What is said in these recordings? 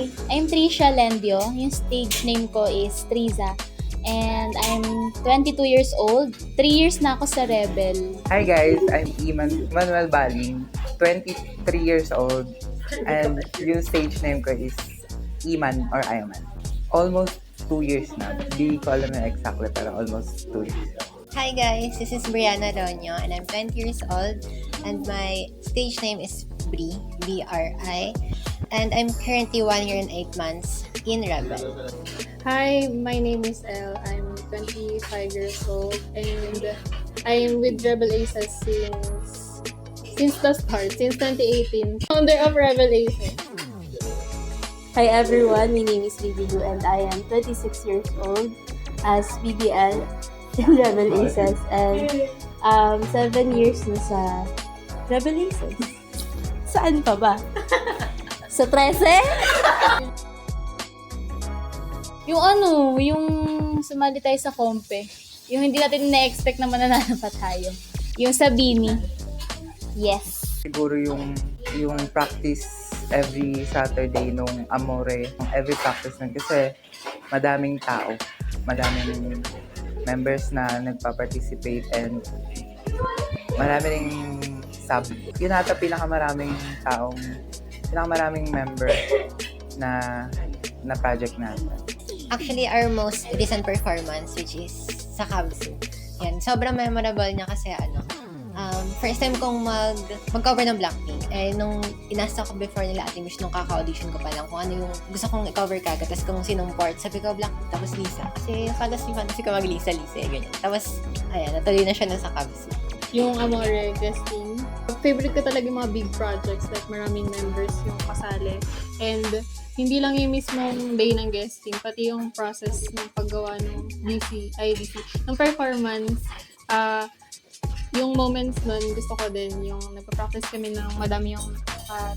Hi, I'm Trisha Lendio. Yung stage name ko is Triza. And I'm 22 years old. 3 years na ako sa Rebel. Hi guys, I'm Iman Manuel Baling, 23 years old. And yung stage name ko is Iman or Iman. Almost 2 years na. Di ko alam na exactly pero almost 2 years. Hi guys, this is Brianna Ronyo and I'm 20 years old and my stage name is Bri, B-R-I, and I'm currently 1 year and 8 months in Rebel. Hi, my name is Elle. I'm 25 years old and I'm with Rebel Aces since the start, since 2018. Founder of Rebel Aces. Hi everyone, my name is Bibi Lu and I am 26 years old as BBL in Rebel Aces and 7 years na sa Rebel Aces. Saan pa ba? Sa 13? Yung sumali tayo sa kompe. Yung hindi natin na-expect na mananalo pa tayo. Yung sa Bini. Yes. Siguro yung practice every Saturday nung Amore, every practice nun kasi madaming tao, madaming members na nagpa-participate and marami ring sub. Yun ata pinakamaraming member na project natin. Actually, our most recent performance, which is sa Kabsu. Yan, sobrang memorable niya kasi first time kong mag-cover ng Blackpink. Eh, nung inasta ko before nila Ate Mish, nung kaka-audition ko pa lang kung ano yung gusto kong i-cover kagad. Tapos kung sinong part, sabi ko Blackpink, tapos Lisa. Kasi fantasy ko mag-Lisa, ganyan. Tapos, ayan, natuloy na siya na sa Kabsu. Yung Amore guesting. Favorite ko talaga yung mga big projects, like maraming members yung kasali. And hindi lang yung mismong day ng guesting, pati yung process ng paggawa ng ng performance. Yung moments nun, gusto ko din yung nagpa-practice kami ng madami yung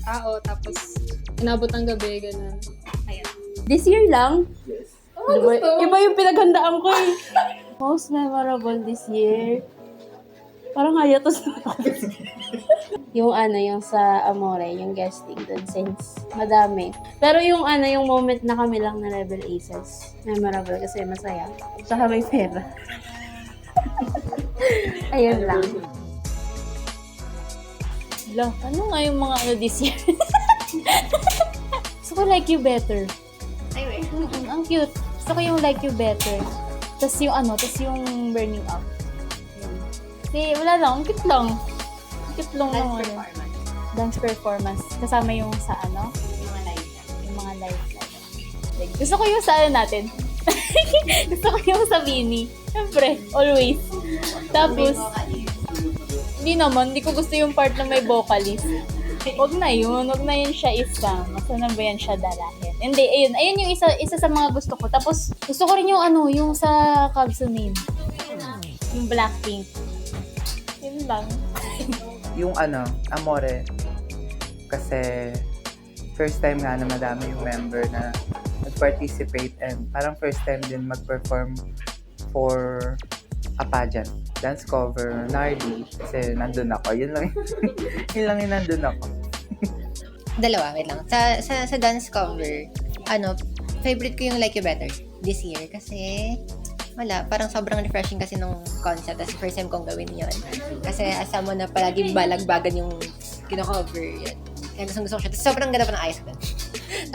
tao, tapos inabot ng gabi, ganun. Ayan. This year lang? Yes. Iba yung pinaghandaan ko eh. Most memorable this year. Parang hayatos na ako. yung sa Amore, yung guesting dun since madami. Pero yung moment na kami lang na Rebel Aces, memorable kasi masaya. Saka may pera. Ayun lang. Ano nga yung mga this year? Gusto ko Like You Better. Ay, wait. Ang cute. Gusto ko yung Like You Better. Tapos yung Burning Up. Kasi wala lang, ang cute lang. Ang cute lang naman. Dance performance. Kasama yung sa yung mga live. Like, gusto ko yung sa natin. Gusto ko yung sa Bini. Siyempre, always. Tapos, hindi ko gusto yung part na may vocalist. Wag na yun siya isa. Masa na ba yan siya dalahin? Hindi, ayun yung isa sa mga gusto ko. Tapos, gusto ko rin yung sa Kabsu name. Yung Blackpink. Yun lang. Yung Amore, kasi first time nga na madami yung member na nag-participate and parang first time din mag-perform for a pageant. Dance cover, Nardi, kasi nandun ako. Yun lang yung nandun ako. Dalawa, wait lang. Sa dance cover, favorite ko yung Like You Better this year kasi parang sobrang refreshing kasi nung concept. Kasi first time kong gawin yun. Kasi asam mo na palagi balagbagan yung kino-cover yun. Kaya gusto ko siya. Tapos sobrang ganda pa ng ayos ko.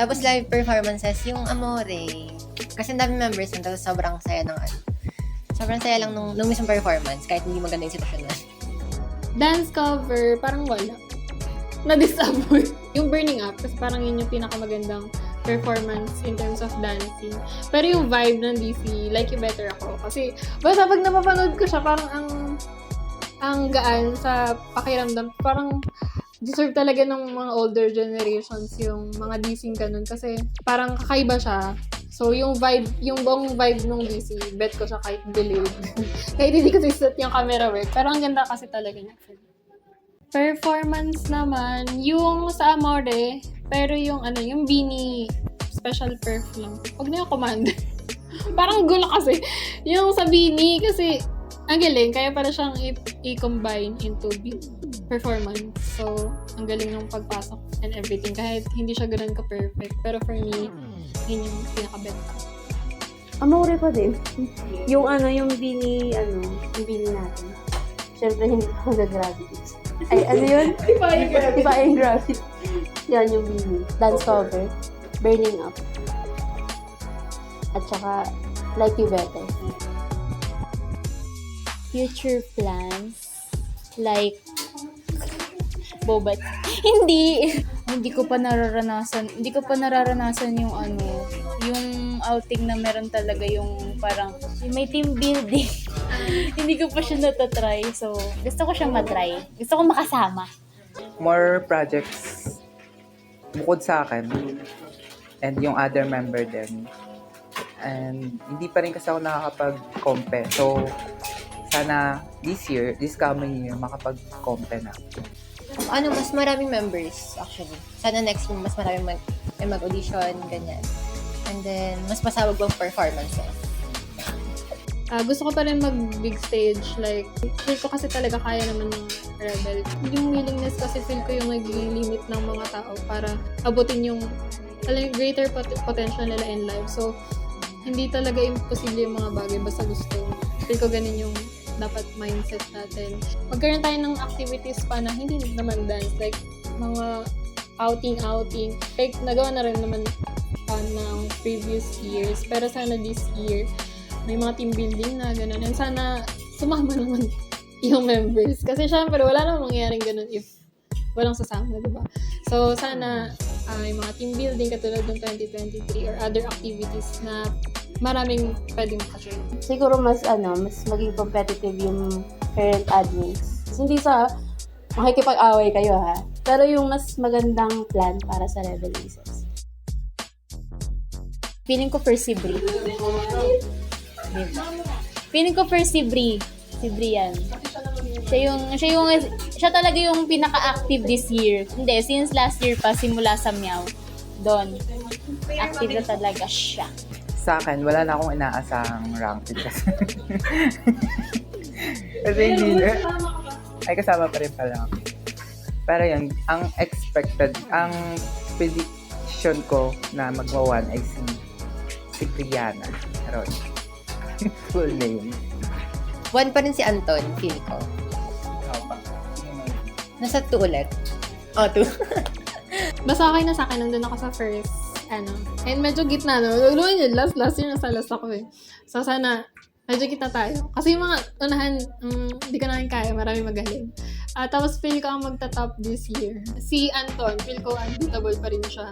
Tapos live performances, yung Amore. Kasi ang dami members nun, tapos sobrang saya lang nung mismong performance, kahit hindi maganda yung sitwasyon na. Dance cover, parang wala. Na-disappoint. Yung Burning Up, kasi parang yun yung pinakamagandang performance in terms of dancing. Pero yung vibe ng DC, Like You Better ako. Kasi, basta pag napapanood ko siya, parang ang gaan sa pakiramdam. Parang deserve talaga ng mga older generations yung mga DC ganun. Kasi parang kakaiba siya. So, yung buong vibe nung DC, bet ko siya kahit delayed. Kahit hindi ko siset yung camera work. Pero ang ganda kasi talaga niya. Performance naman, yung sa Amore, pero yung Bini special perfume. Huwag na yung commander. Parang gulo kasi. Yung sa Bini, kasi ang galing, kaya para siyang i-combine into performance. So, ang galing ng pagpasok and everything. Kahit hindi siya ganun ka-perfect. Pero for me, yun yung pinaka-bet ko. Amore pa din. Yung yung bini natin. Siyempre, hindi ko nag-gravity. Ay, ano yun? Defying Gravity. Yan yung bini. Dance cover. Burning Up. At saka, Like You Better. Future plans, like, bobat. Hindi! Hindi ko pa nararanasan yung yung outing na meron talaga yung parang, yung may team building. Hindi ko pa siya natatry. So, gusto ko siya matry. Gusto ko makasama. More projects bukod sa akin and yung other member din. And hindi pa rin kasi ako nakakapag-compe. So, sana this coming year, makapag-compe na. Mas maraming members, actually. Sana next year, mas maraming mag-audition, ganyan. And then, mas masawag ang performances. Gusto ko pa rin mag-big stage. Like, feel ko kasi talaga kaya naman ng Rebel. Yung willingness kasi feel ko yung naging limit ng mga tao para abutin yung greater potential nila in life. So, hindi talaga imposible yung mga bagay basta gusto. Feel ko ganun yung dapat mindset natin. Magkaroon tayo ng activities pa na hindi naman dance. Like, mga outing. Like, nagawa na rin naman ng previous years. Pero sana this year, may mga team building na gano'n. And sana sumama naman yung members. Kasi syempre, wala namang mangyayaring gano'n if walang sasama, diba? So, sana yung mga team building katulad ng 2023 or other activities na maraming pwedeng makajoin. Siguro mas maging competitive yung current admins. Kasi hindi sa makikipag-away kayo ha. Pero yung mas magandang plan para sa Rebel Aces. Feeling ko first si Bri. Feeling ko first si Bri. Si Bri yan. Siya talaga yung pinaka-active this year. Hindi, since last year pa, simula sa Meow. Doon. Active na talaga siya. Sa akin, wala na akong inaasahang ranking kasi. Kasi hindi na. Ay, kasama pa rin pala ako. Pero yun, ang prediction ko na magwa-1 ay si Brianna. Ron. Full name. 1 pa rin si Anton, feel ko. Nasa 2 ulit. 2. Basta okay na sa akin, nandun ako sa first, And medyo gitna, no? Last year nasa last ako eh. So sana, medyo gitna tayo. Kasi yung mga unahan, hindi ko namin kaya, marami magaling. Tapos feel ko ang magta-top this year. Si Anton, feel ko unbeatable pa rin siya.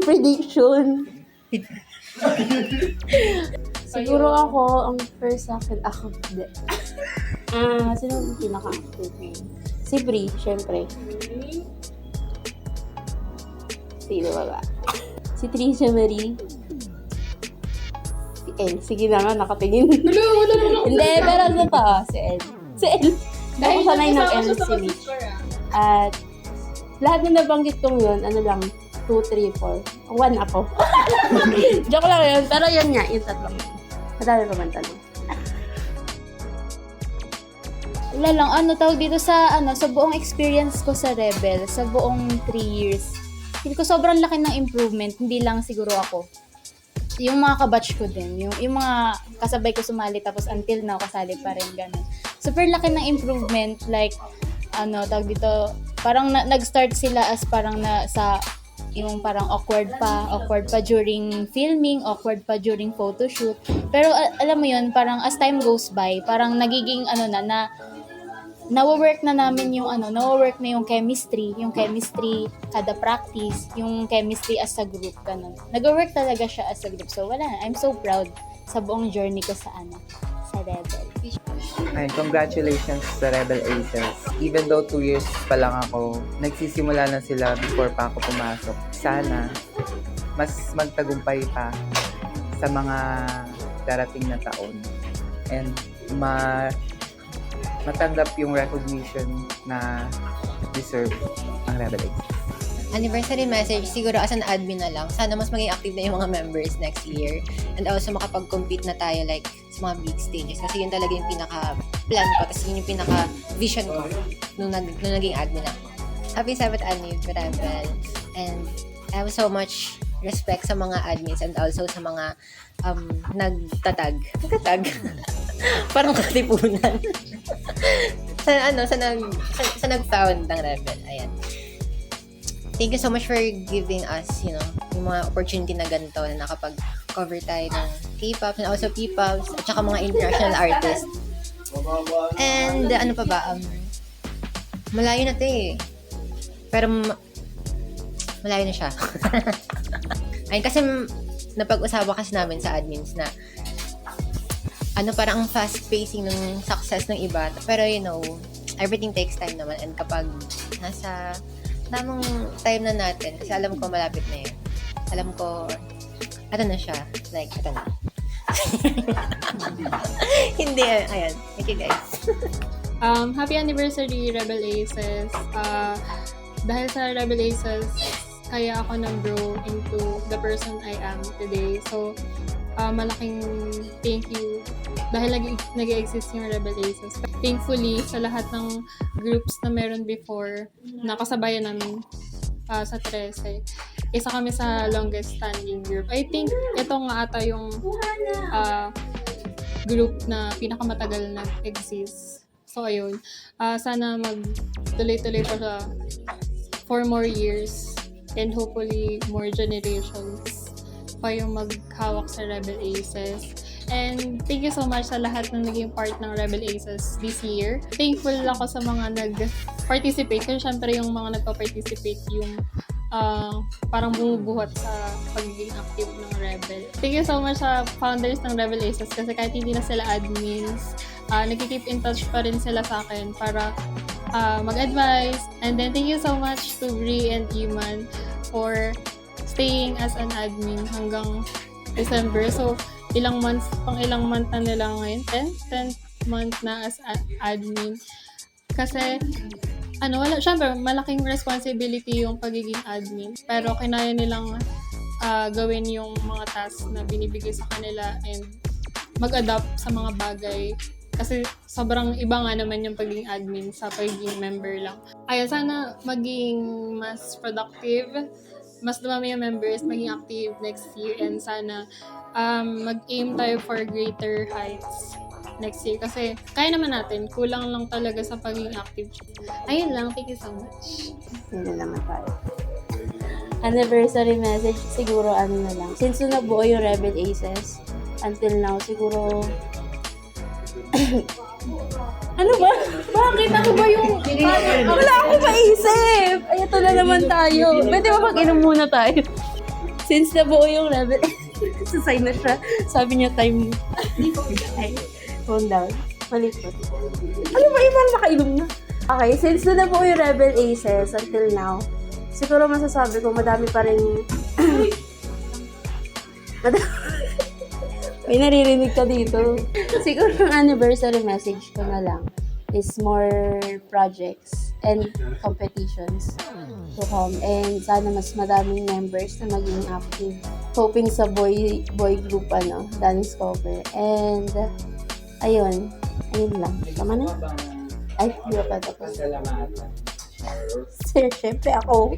Prediction. Siguro ako, ang first sa akin, hindi. Sino yung pinaka-active ngayon? Si Bri, syempre. Sino ba? Si Tricia Marie. Si El. Sige na nga, nakatingin. Hindi, pero totoo. Si El. Ako sanay ng El si Mitch. At lahat na nabanggit kong yun, 2, 3, 4. 1 ako. Joke lang yun. Pero yun nga, yung tatlong yun. Madami pa man tanong. Wala lang, tawag dito sa buong experience ko sa Rebel, sa buong 3 years. Feel ko sobrang laki ng improvement, hindi lang siguro ako. Yung mga kabatch ko din, yung mga kasabay ko sumali tapos until now kasali pa rin ganun. Super laki ng improvement, like tawag dito, parang nag-start sila as parang yung parang awkward pa during filming, awkward pa during photoshoot. Pero alam mo yun, parang as time goes by, parang nagiging nawo-work na namin nawo-work na yung chemistry kada practice, yung chemistry as a group, ganun. Nag-work talaga siya as a group. So wala, I'm so proud sa buong journey ko sa Rebel. Ay, congratulations sa Rebel Aces. Even though 2 years pa lang ako, nagsisimula na sila before pa ako pumasok. Sana, mas magtagumpay pa sa mga darating na taon. And matanggap yung recognition na deserve ang Rebel Aces. Anniversary message, siguro as an admin na lang. Sana mas maging active na yung mga members next year. And also makapag-compete na tayo like sa mga big stages. Kasi yun talaga yung pinaka-plan ko. Tapos yun yung pinaka-vision ko nung naging admin ako. Happy 7th anniversary, Rebel. And I have so much respect sa mga admins and also sa mga nagtatag. Parang katipunan. sa nag-found ng Rebel. Ayan. Thank you so much for giving us, yung mga opportunity na ganito na nakapag-cover tayo ng K-pop and also P-pops at saka mga international artists. And ano pa ba? Malayo na 'to eh. Pero malayo na siya. Ayun, kasi napag-usapan kasi namin sa admins na parang ang fast pacing ng success ng iba. Pero everything takes time naman, and kapag nasa tamang time na natin, kasi alam ko malapit na yun. Alam ko, na siya. Like, na. Hindi, ayan. Thank you guys. Happy anniversary, Rebel Aces. Dahil sa Rebel Aces, kaya ako nag-grow into the person I am today. So, malaking thank you dahil nag-exist yung Rebel Aces. Thankfully, sa lahat ng groups na meron before, nakasabayan namin sa 13. Isa kami sa longest standing group. I think ito nga ata yung group na pinakamatagal na exist. So, ayun. Sana mag-tuloy-tuloy pa siya for more years and hopefully more generations pa yung maghawak sa Rebel Aces. And thank you so much sa lahat na naging part ng Rebel Aces this year. Thankful ako sa mga nag-participate. Kasi syempre yung mga nagpa-participate yung parang bumubuhat sa pagiging active ng Rebel. Thank you so much sa founders ng Rebel Aces kasi kahit hindi na sila admins, nagki-keep in touch pa rin sila sa akin para mag-advise. And then thank you so much to Bri and Iman for staying as an admin hanggang December. So, ilang month na nila ngayon. 10th month na as admin. Kasi, syempre, malaking responsibility yung pagiging admin. Pero, kinaya nilang gawin yung mga tasks na binibigay sa kanila and mag-adapt sa mga bagay. Kasi, sobrang iba nga naman yung pagiging admin sa pagiging member lang. Ayun, sana maging mas productive, mas dumami yung members, maging active next year, and sana mag-aim tayo for greater heights next year. Kasi kaya naman natin, kulang lang talaga sa pagiging active. Ayun lang, thank you so much. Hindi naman tayo. Anniversary message, siguro na lang. Since nabuo yung Rebel Aces, until now, siguro... Ano ba? Bakit? Ako ba yung... Wala akong maisip! Ay, ito na naman tayo. Pwede ba mag-inom muna tayo? Since nabuo yung Rebel... Sasay na siya. Sabi niya time... Ay, phone down. Mali po. Ano ba? Parang nakainom na. Okay, since nabuo yung Rebel Aces until now, siguro masasabi ko madami pa rin... May naririnig ka dito. Siguro ang anniversary message ko na lang is more projects and competitions to come. And sana mas madaming members na maging active. Hoping sa boy group, dance cover. And, ayun lang. Tama na? Ay, hindi pa tapos. Sir, syempre ako.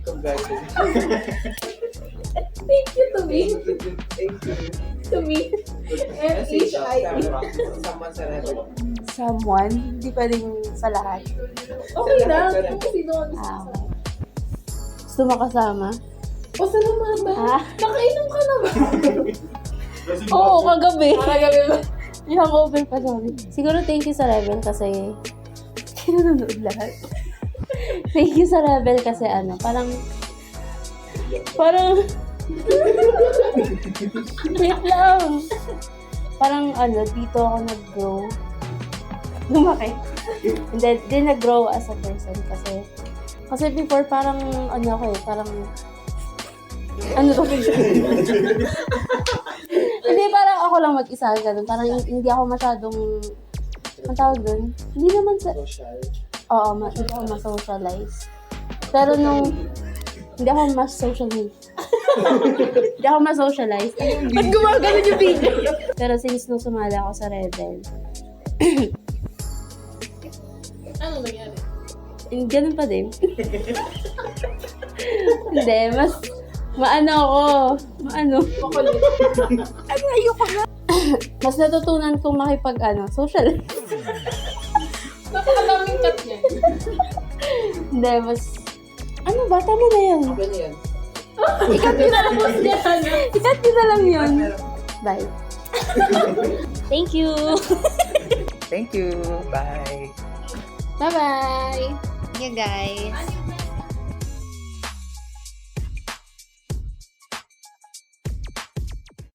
Thank you to me. To me. M-H-I-E. Someone? Hindi pwedeng sa lahat. Okay lang. Sino gusto mo kasama? O, salamat ba? Nakainom ka naman. Oo, kagabi. Kagabi ba? Yung hangover pa sabi. Siguro thank you sa Rebel kasi nanonood lahat. Thank you sa Rebel kasi parang wait lang. Parang dito ako nag-grow. Lumaki. And then nag-grow as a person kasi before parang parang hindi, parang ako lang mag-isa ganun. Parang hindi ako masyadong ang tawag dun? Hindi naman sa... Oo, hindi ako ma-socialize. Pero nung Hindi ako mas social media. Hindi ako mas socialize. Ba't gumagano yung video? Pero since nung sumali ako sa Rebel, Ano nangyari? ganun pa din. Hindi, mas maano ako. Maano. Ayoko na. Mas natutunan kong socialize. Napakadaming cut niya. Hindi, mas... Ano ba? Tama na yan. Ikat nyo na lang po siya. Ikat nyo na lang yun. Bye. Thank you. Thank you. Bye. Bye-bye! Thank you, guys.